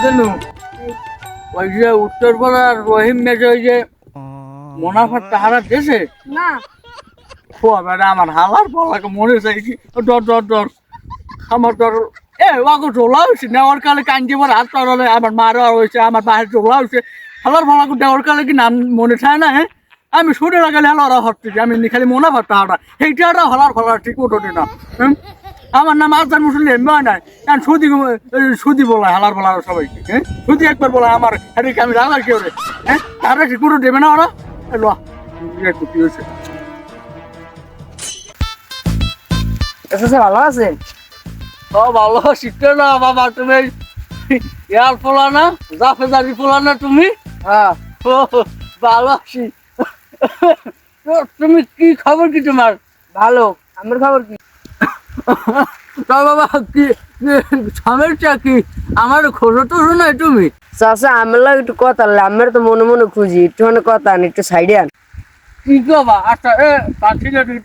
জানো ওই যে উত্তরপাড়ার রহিম মেজে ওই যে মুনাফার তাহারা দেশে না খোয়া বেড়া আমার হালার পালাকে মনে চাই কি ডর ডর ডর আমার ডর ওকে টোলা হয়েছে নেওয়ার কালে কাঞ্জি আমার হাত পাড়ালে আমার মারা হয়েছে আমার বাহির টোলা হয়েছে হালার পালাকে দেওয়ার কালে কি নাম মনে চায় না হ্যাঁ আমি শুনে লাগালে হালারা হচ্ছে আমি খালি মুনাফার তাহারা সেইটা হালার ফালার ঠিক ওঠে না আমার নাম আজান মুসলিম এমনি নাই কারণ সুদি বলা হালার বলা সবাইকে হ্যাঁ সুদি একবার বলা আমার হ্যাঁ আমি রাগার কেউ রে হ্যাঁ তারা ঠিক করে দেবে না ওরা একটু কি হয়েছে ভালো আছেন ও ভালো শিখতে না বাবা তুমি ইয়ার ফোলা না জাফেদারি ফোলা না তুমি হ্যাঁ ও ভালো আছি তুমি কি খবর কি তোমার ভালো আমার খবর কি তা বাবা কি সমস্যা কি আমার খোঁজো তো শোনাই তুমি চাচা আমার লাগে একটু কথা আমার তো মনে মনে খুঁজি একটু কথা আন একটু সাইডে আন কি বাবা আচ্ছা পাচ্ছি না তুই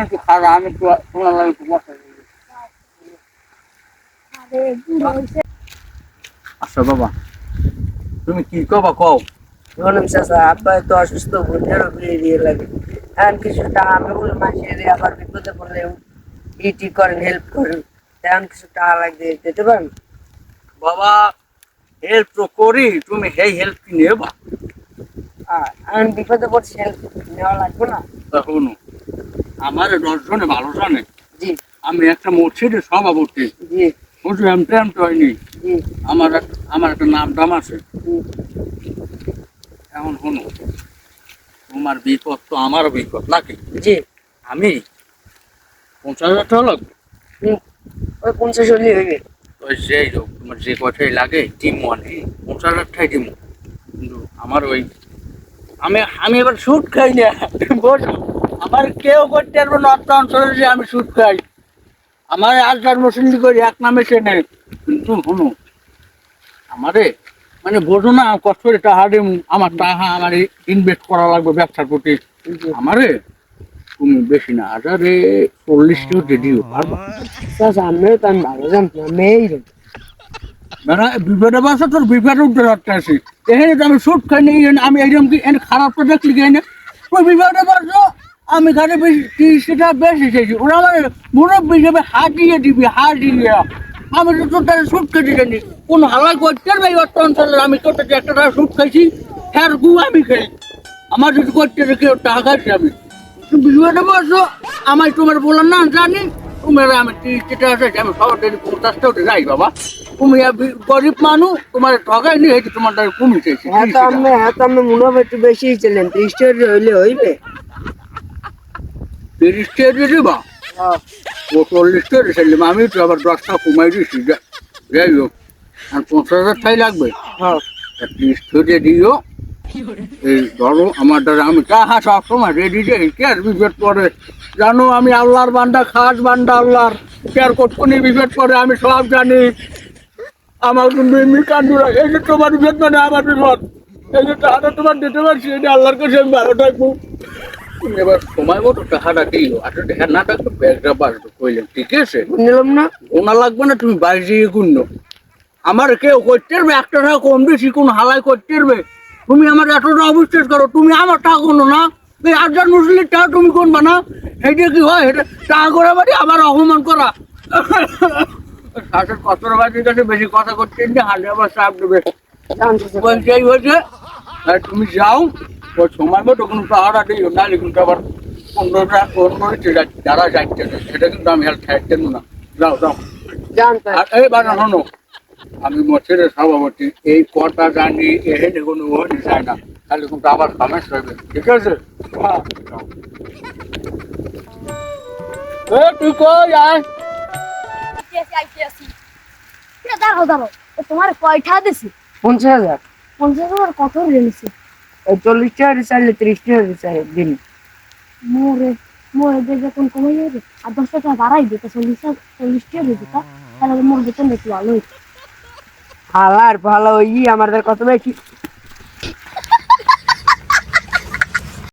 একটু খারাপ আমি তোমার লাগে একটু বসা আচ্ছা বাবা তুমি কি কবা কও বললাম চাচা আব্বা তো অসুস্থ ভুলটারও দিয়ে লাগে এখন কিছুটা আমি বলে মাসিয়ে দিয়ে আবার বিপদে পড়লে ইটি করেন হেল্প করেন তেমন কিছু টাকা লাগবে দিতে পারেন বাবা হেল্প তো করি তুমি সেই হেল্প কি নেবা আমি বিপদে পড়ছি হেল্প নেওয়া লাগবে না শোনো আমার 10 জনে ভালো জানে জি আমি একটা মসজিদের সভাপতি জি বুঝলি এমটা হয়নি জি আমার একটা নাম টাম আছে জি এখন শোনো তোমার বিপদ তো আমারও বিপদ নাকি জি আমি 50,000 টাকা লাগবে ওই 50 হলে হইবে ওই যেই হোক তোমার যে কথাই লাগে টিম মানে 50,000 টাকাই দিব কিন্তু আমার ওই আমি এবার সুদ খাই না বলছো আমার কেউ করতে পারবো না অর্থ অঞ্চলে যে আমি সুদ খাই আমার আজকাল মুসলিম করি এক নামে চেনে কিন্তু শোনো আমারে মানে বোঝো না কষ্ট করে টাকা দিম আমার টাকা আমার ইনভেস্ট করা লাগবে ব্যবসার প্রতি আমারে তুমি বেশি না 40 টাকা দিও পারবা চাচা আমি তো আমি ভালো জানতাম আমি এই মানে বিপদে বাসা তোর বিপদে উঠতে রাখতে আসি এখানে তো আমি সুদ খাই নি আমি এইরকম কি খারাপ তো দেখলি খাই না ওই বিপদে বাসো আমি খালি বেশি সেটা বেশি চাইছি ওরা আমার মুরব্বী হিসেবে হাঁটিয়ে দিবি হাঁটিয়ে আমি তো তোর তারা সুদ খেতে জানি কোনো হালাই করতে ভাই অর্থ অঞ্চলের আমি তোর থেকে একটা টাকা সুদ খাইছি হ্যাঁ গু আমি খাই আমার যদি করতে কেউ টাকা খাইছি আমি বিপদে বাসো আমায় তোমার বললাম না জানি তোমার আমি 30 টাকা চাইছি আমি সবার 50 টাকা যাই বাবা তুমি গরিব মানুষ তোমার ঠগাই নিয়ে তোমার কমি চাইছি হ্যাঁ তো আমি মনে হয় একটু বেশি ছিলেন 30 টাকা হইলে হইবে 30 টাকা দিবা ও 40 টাকা ছিলাম আমি তো আবার 10 টাকা কমাই দিয়েছি যাই হোক আর 50,000 টাই লাগবে হ্যাঁ 30 টাকা দিও এই ধরো আমার দ্বারা আমি টাকা সবসময় রেডি যাই কে আর বিপদ পড়ে জানো আমি আল্লাহর বান্দা খাস বান্দা আল্লাহর কে আর কতক্ষণই বিপদ পড়ে আমি সব জানি আমার কিন্তু এমনি কান্দু লাগে এই যে তোমার বিপদ মানে আমার বিপদ এই যে টাকাটা তোমার দিতে পারছি এটা আল্লাহর কাছে আমি ভালো থাকবো এবার সময় মতো টাকাটা দিল আচ্ছা দেখা না থাকতো ব্যাগটা বাড়তো কইলেন ঠিক আছে নিলাম না ওনা লাগবে না তুমি বাইরে গিয়ে গুণ্য আমার কেউ করতে পারবে একটা টাকা কম বেশি কোন হালাই করতে পারবে তুমি আমার এতটা অবিশ্বাস করো তুমি আমার টাকা কোনো না এই 8,000 মুসলিম টাকা তুমি কোনবা না এইটা কি হয় এটা টাকা করা মানে আবার অপমান করা শাসের কতটা বাজির কাছে বেশি কথা করছেন যে হালে আবার চাপ দেবে বলছেই হয়েছে তুমি যাও ওই সময় মতো কোনো টাকাটা দিও নাহলে কিন্তু আবার 15টা যারা যাচ্ছে সেটা কিন্তু আমি আর খাইতেন না যাও যাও জানতাম আর এই বানা শোনো আমি মসজিদের সভাপতি এই কথা জানি এখানে কোনো ওহনি চায় না তাহলে কিন্তু আবার সমস্যা হবে ঠিক আছে তুই কই আয় তোমার কয়টা দিছি 50,000 50,000 কত রেলেছে 40 টাকা চাইলে 30 টাকা চাই দিন মোরে মোরে যখন কমে যাবে আর 10 টাকা বাড়াই দিতে 40 টাকা দিতে তাহলে মোর বেতন একটু ভালো হইতো হালার ভালো আমার কত বেশি